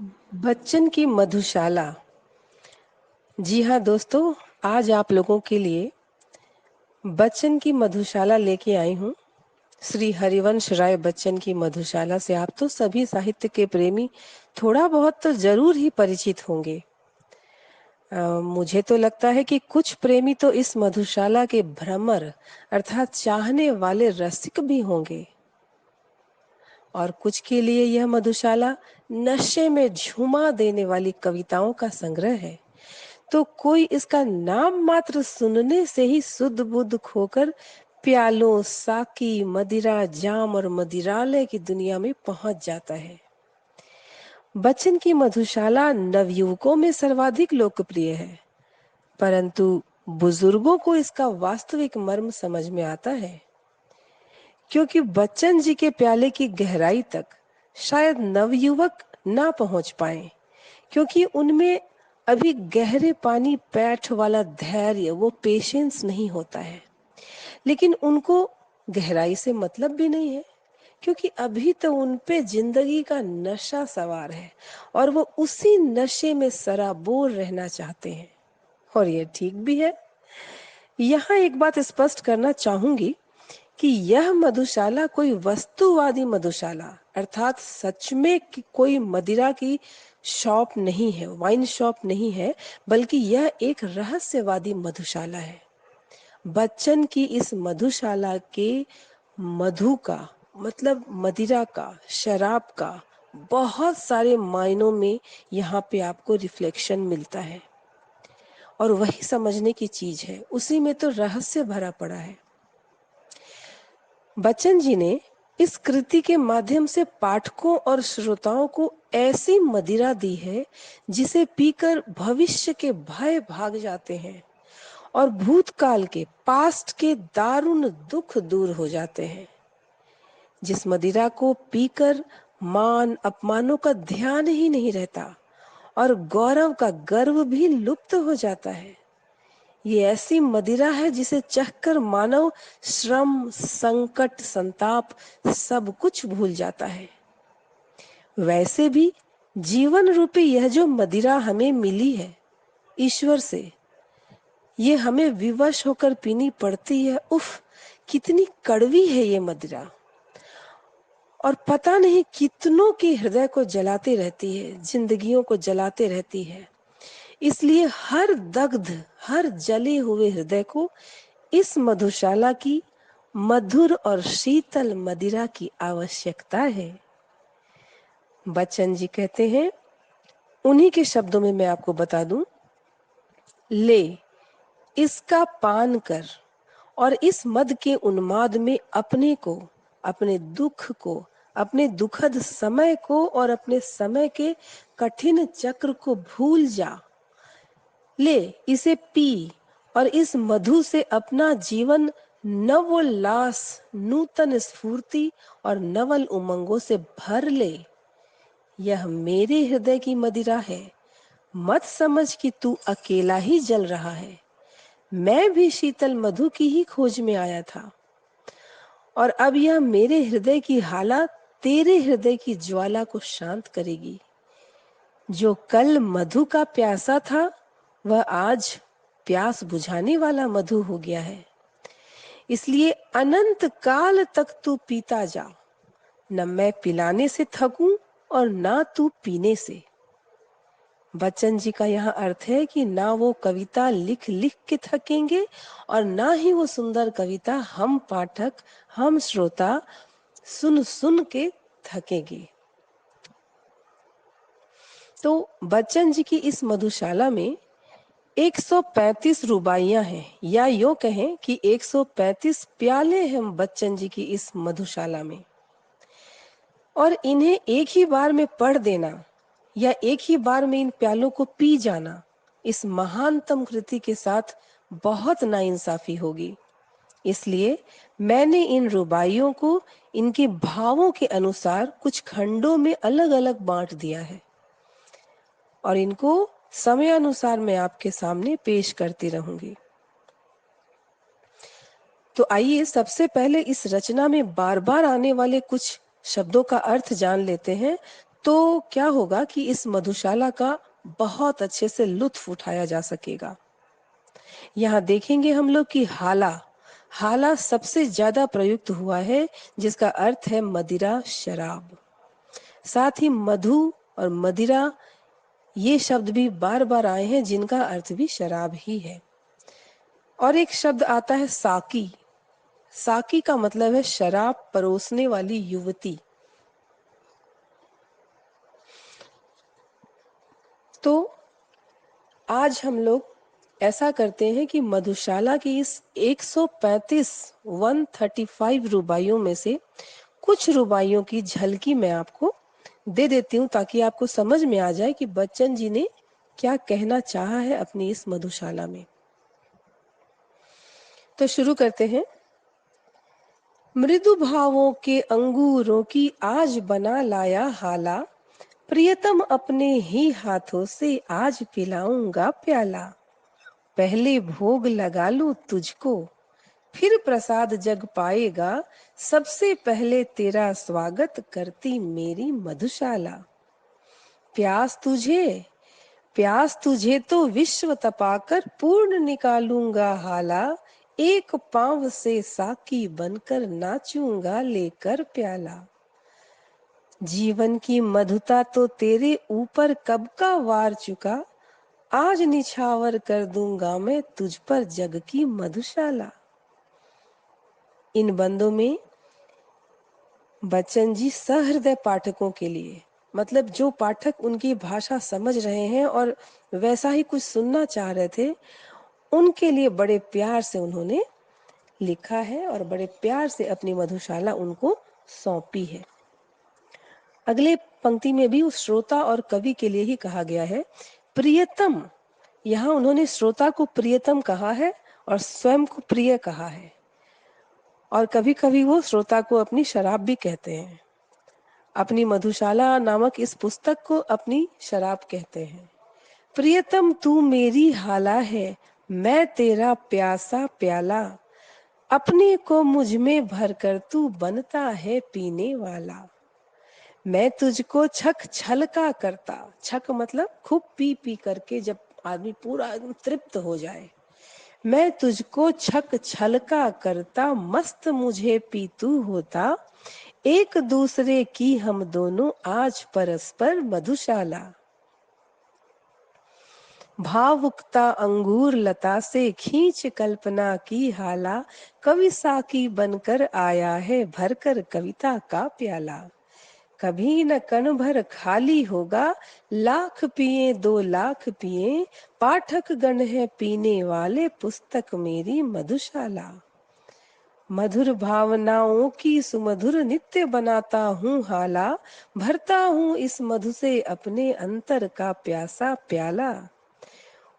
बच्चन की मधुशाला। जी हाँ दोस्तों, आज आप लोगों के लिए बच्चन की मधुशाला लेके आई हूँ। श्री हरिवंश राय बच्चन की मधुशाला से आप तो सभी साहित्य के प्रेमी थोड़ा बहुत तो जरूर ही परिचित होंगे। मुझे तो लगता है कि कुछ प्रेमी तो इस मधुशाला के भ्रमर अर्थात चाहने वाले रसिक भी होंगे, और कुछ के लिए यह मधुशाला नशे में झुमा देने वाली कविताओं का संग्रह है। तो कोई इसका नाम मात्र सुनने से ही सुध बुध खोकर प्यालों, साकी, मदिरा, जाम और मदिरालय की दुनिया में पहुंच जाता है। बच्चन की मधुशाला नवयुवकों में सर्वाधिक लोकप्रिय है, परंतु बुजुर्गों को इसका वास्तविक मर्म समझ में आता है, क्योंकि बच्चन जी के प्याले की गहराई तक शायद नवयुवक ना पहुंच पाए, क्योंकि उनमें अभी गहरे पानी पैठ वाला धैर्य, वो पेशेंस नहीं होता है। लेकिन उनको गहराई से मतलब भी नहीं है, क्योंकि अभी तो उन पे जिंदगी का नशा सवार है और वो उसी नशे में सराबोर रहना चाहते हैं। और ये ठीक भी है। यहाँ एक बात स्पष्ट करना चाहूंगी कि यह मधुशाला कोई वस्तुवादी मधुशाला अर्थात सच में कोई मदिरा की शॉप नहीं है, वाइन शॉप नहीं है, बल्कि यह एक रहस्यवादी मधुशाला है। बच्चन की इस मधुशाला के मधु का मतलब मदिरा का, शराब का बहुत सारे मायनों में यहाँ पे आपको रिफ्लेक्शन मिलता है, और वही समझने की चीज है, उसी में तो रहस्य भरा पड़ा है। बच्चन जी ने इस कृति के माध्यम से पाठकों और श्रोताओं को ऐसी मदिरा दी है जिसे पीकर भविष्य के भय भाग जाते हैं और भूतकाल के पास्ट के दारुण दुख दूर हो जाते हैं। जिस मदिरा को पीकर मान अपमानों का ध्यान ही नहीं रहता और गौरव का गर्व भी लुप्त हो जाता है। ये ऐसी मदिरा है जिसे चखकर मानव श्रम, संकट, संताप सब कुछ भूल जाता है। वैसे भी जीवन रूपी यह जो मदिरा हमें मिली है ईश्वर से, ये हमें विवश होकर पीनी पड़ती है। उफ, कितनी कड़वी है ये मदिरा, और पता नहीं कितनों के हृदय को जलाते रहती है, जिंदगियों को जलाते रहती है। इसलिए हर दग्ध, हर जले हुए हृदय को इस मधुशाला की मधुर और शीतल मदिरा की आवश्यकता है। बच्चन जी कहते हैं, उन्हीं के शब्दों में मैं आपको बता दूं, ले इसका पान कर और इस मद के उन्माद में अपने को, अपने दुख को, अपने दुखद समय को और अपने समय के कठिन चक्र को भूल जा। ले इसे पी और इस मधु से अपना जीवन नवोल्लास, नूतन स्फूर्ति और नवल उमंगों से भर ले। यह मेरे हृदय की मदिरा है। मत समझ कि तू अकेला ही जल रहा है, मैं भी शीतल मधु की ही खोज में आया था, और अब यह मेरे हृदय की हाला तेरे हृदय की ज्वाला को शांत करेगी। जो कल मधु का प्यासा था, वह आज प्यास बुझाने वाला मधु हो गया है। इसलिए अनंत काल तक तू पीता जा, न मैं पिलाने से थकूं और ना तू पीने से। बच्चन जी का यहाँ अर्थ है कि ना वो कविता लिख लिख के थकेंगे और ना ही वो सुंदर कविता हम पाठक, हम श्रोता सुन सुन के थकेंगे। तो बच्चन जी की इस मधुशाला में 135 रुबाइयां हैं, या यो कहें कि 135 प्याले हैं बच्चन जी की इस मधुशाला में, और इन्हें एक ही बार में पढ़ देना या एक ही बार में इन प्यालों को पी जाना इस महानतम कृति के साथ बहुत नाइंसाफी होगी। इसलिए मैंने इन रुबाइयों को इनके भावों के अनुसार कुछ खंडों में अलग अलग बांट दिया है, और इनको समय अनुसार मैं आपके सामने पेश करती रहूंगी। तो आइए सबसे पहले इस रचना में बार बार आने वाले कुछ शब्दों का अर्थ जान लेते हैं। तो क्या होगा कि इस मधुशाला का बहुत अच्छे से लुत्फ उठाया जा सकेगा। यहाँ देखेंगे हम लोग कि हाला हाला सबसे ज्यादा प्रयुक्त हुआ है, जिसका अर्थ है मदिरा, शराब। साथ ही मधु और मदिरा ये शब्द भी बार बार आए हैं, जिनका अर्थ भी शराब ही है। और एक शब्द आता है साकी। साकी का मतलब है शराब परोसने वाली युवती। तो आज हम लोग ऐसा करते हैं कि मधुशाला की इस 135 रुबाइयों में से कुछ रुबाइयों की झलकी मैं आपको दे देती हूँ, ताकि आपको समझ में आ जाए कि बच्चन जी ने क्या कहना चाहा है अपनी इस मधुशाला में। तो शुरू करते हैं। मृदु भावों के अंगूरों की आज बना लाया हाला, प्रियतम अपने ही हाथों से आज पिलाऊंगा प्याला। पहले भोग लगा लूं तुझको, फिर प्रसाद जग पाएगा, सबसे पहले तेरा स्वागत करती मेरी मधुशाला। प्यास तुझे प्यास तुझे तो विश्व तपाकर पूर्ण निकालूंगा हाला, एक पांव से साकी बनकर नाचूंगा लेकर प्याला। जीवन की मधुता तो तेरे ऊपर कब का वार चुका, आज निछावर कर दूंगा मैं तुझ पर जग की मधुशाला। इन बंदों में बच्चन जी सहृदय पाठकों के लिए, मतलब जो पाठक उनकी भाषा समझ रहे हैं और वैसा ही कुछ सुनना चाह रहे थे, उनके लिए बड़े प्यार से उन्होंने लिखा है और बड़े प्यार से अपनी मधुशाला उनको सौंपी है। अगले पंक्ति में भी उस श्रोता और कवि के लिए ही कहा गया है। प्रियतम, यहाँ उन्होंने श्रोता को प्रियतम कहा है और स्वयं को प्रिय कहा है। और कभी कभी वो श्रोता को अपनी शराब भी कहते हैं। अपनी मधुशाला नामक इस पुस्तक को अपनी शराब कहते हैं। प्रियतम तू मेरी हाला है, मैं तेरा प्यासा प्याला, अपने को मुझ में भर कर तू बनता है पीने वाला। मैं तुझको छक छलका करता, छक मतलब खूब पी पी करके जब आदमी पूरा एकदम तृप्त हो जाए। मैं तुझको छक छलका करता, मस्त मुझे पीतू होता, एक दूसरे की हम दोनों आज परस्पर मधुशाला। भावुकता अंगूर लता से खींच कल्पना की हाला, कवि साकी बनकर आया है भरकर कविता का प्याला। कभी न कण भर खाली होगा, लाख पिए 2 लाख पिए, पाठक गण है पीने वाले पुस्तक मेरी मधुशाला। मधुर भावनाओं की सुमधुर नित्य बनाता हूँ हाला, भरता हूँ इस मधु से अपने अंतर का प्यासा प्याला।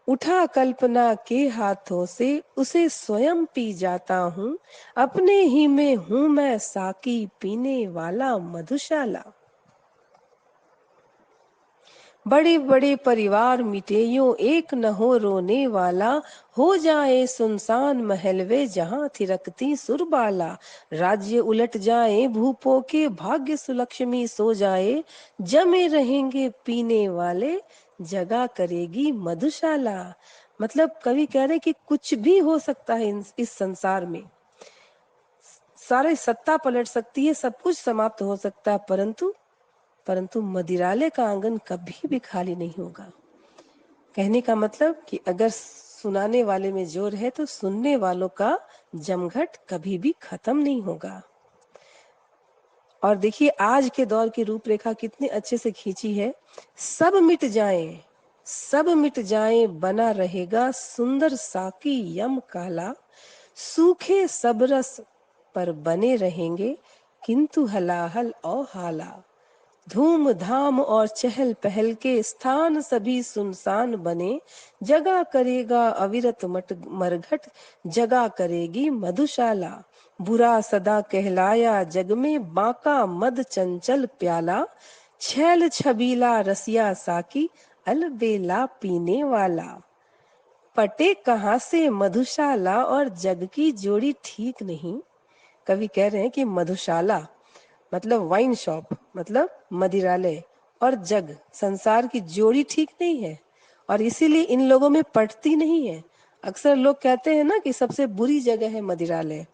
उठा कल्पना के हाथों से उसे स्वयं पी जाता हूँ, अपने ही में हूँ मैं साकी पीने वाला मधुशाला। बड़े बड़े परिवार मिटे यूं एक न हो रोने वाला, हो जाए सुनसान महल वे जहाँ थिरकती सुरबाला। राज्य उलट जाए भूपों के भाग्य सुलक्ष्मी सो जाए, जमे रहेंगे पीने वाले जगा करेगी मधुशाला। मतलब कवि कह रहे कि कुछ भी हो सकता है इस संसार में, सारी सत्ता पलट सकती है, सब कुछ समाप्त हो सकता है, परंतु मदिरालय का आंगन कभी भी खाली नहीं होगा। कहने का मतलब कि अगर सुनाने वाले में जोर है तो सुनने वालों का जमघट कभी भी खत्म नहीं होगा। और देखिए आज के दौर की रूपरेखा कितने अच्छे से खींची है। सब मिट जाएं, सब मिट जाएं, बना रहेगा सुंदर साकी यम काला, सूखे सब रस पर बने रहेंगे किंतु हलाहल और हाला। धूम धाम और चहल पहल के स्थान सभी सुनसान बने, जगा करेगा अविरत मरघट, जगा करेगी मधुशाला। बुरा सदा कहलाया जग में बांका मद चंचल प्याला, छैल छबीला रसिया साकी अलबेला पीने वाला। पटे कहाँ से मधुशाला और जग की जोड़ी ठीक नहीं। कवि कह रहे हैं कि मधुशाला मतलब वाइन शॉप, मतलब मदिरालय, और जग, संसार की जोड़ी ठीक नहीं है और इसीलिए इन लोगों में पटती नहीं है। अक्सर लोग कहते हैं ना कि सबसे बुरी जगह है मदिरालय।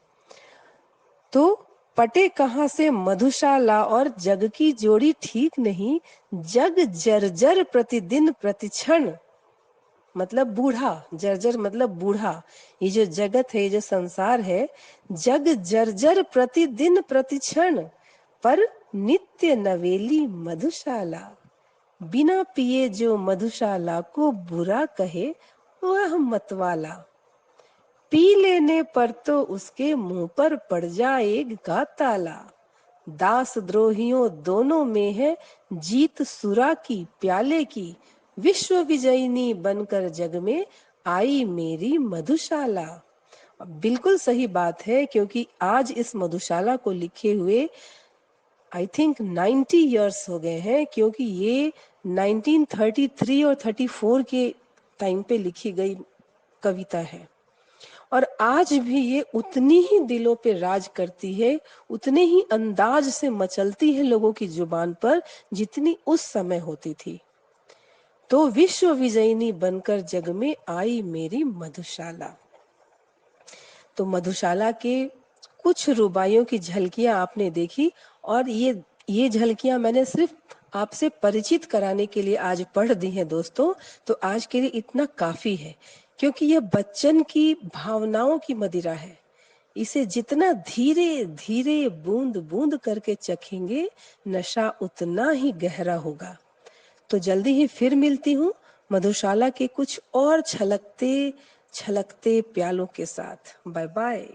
तो पटे कहाँ से मधुशाला और जग की जोड़ी ठीक नहीं, जग जर्जर प्रतिदिन प्रतिक्षण, मतलब बूढ़ा, जर्जर मतलब बूढ़ा। ये जो जगत है, ये जो संसार है, जग जर्जर प्रतिदिन प्रतिक्षण, पर नित्य नवेली मधुशाला। बिना पिए जो मधुशाला को बुरा कहे, वह मतवाला। पी लेने पर तो उसके मुंह पर पड़ जाएगा ताला। दास द्रोहियों दोनों में है जीत सुरा की प्याले की, विश्व विजयिनी बनकर जग में आई मेरी मधुशाला। बिल्कुल सही बात है, क्योंकि आज इस मधुशाला को लिखे हुए आई थिंक 90 इयर्स हो गए हैं, क्योंकि ये 1933 और 34 के टाइम पे लिखी गई कविता है और आज भी ये उतनी ही दिलों पे राज करती है, उतने ही अंदाज से मचलती है लोगों की जुबान पर जितनी उस समय होती थी। तो विश्व विजयिनी बनकर जग में आई मेरी मधुशाला। तो मधुशाला के कुछ रुबाइयों की झलकियां आपने देखी और ये झलकियां मैंने सिर्फ आपसे परिचित कराने के लिए आज पढ़ दी हैं दोस्तों। तो आज के लिए इतना काफी है, क्योंकि यह बच्चन की भावनाओं की मदिरा है। इसे जितना धीरे धीरे बूंद बूंद करके चखेंगे, नशा उतना ही गहरा होगा। तो जल्दी ही फिर मिलती हूँ मधुशाला के कुछ और छलकते छलकते प्यालों के साथ। Bye bye.